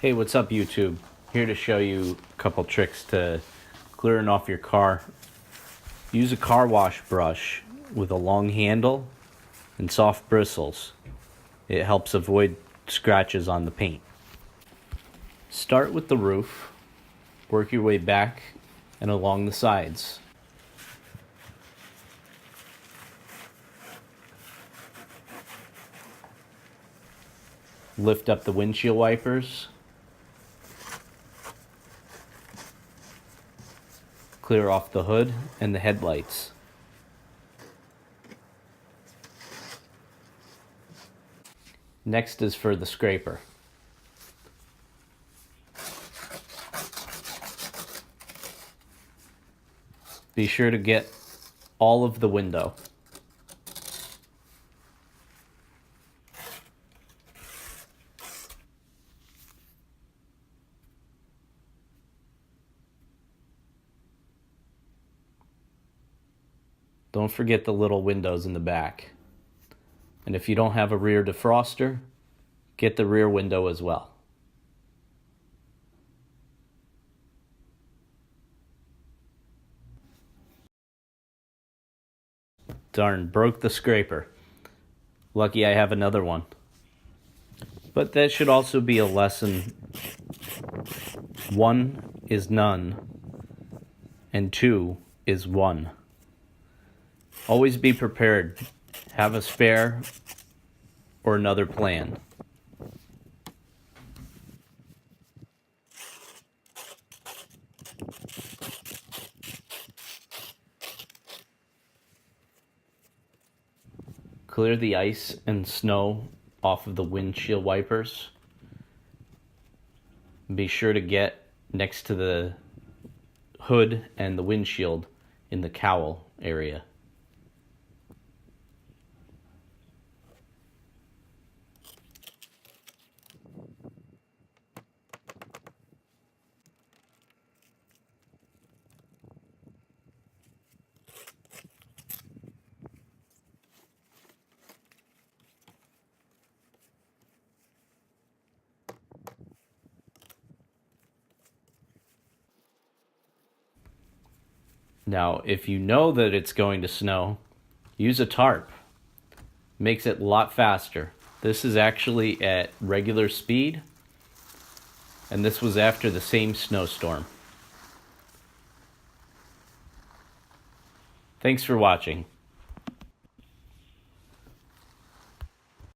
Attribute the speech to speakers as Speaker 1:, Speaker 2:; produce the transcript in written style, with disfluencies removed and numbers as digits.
Speaker 1: Hey, what's up YouTube? Here to show you a couple tricks to clearing off your car. Use a car wash brush with a long handle and soft bristles. It helps avoid scratches on the paint. Start with the roof, work your way back and along the sides. Lift up the windshield wipers. Clear off the hood and the headlights. Next is for the scraper. Be sure to get all of the window. Don't forget the little windows in the back. And if you don't have a rear defroster, get the rear window as well. Darn, broke the scraper. Lucky I have another one. But that should also be a lesson. 1 is none, and 2 is 1. Always be prepared. Have a spare or another plan. Clear the ice and snow off of the windshield wipers. Be sure to get next to the hood and the windshield in the cowl area. Now, if you know that it's going to snow, use a tarp. Makes it a lot faster. This is actually at regular speed, and this was after the same snowstorm. Thanks for watching.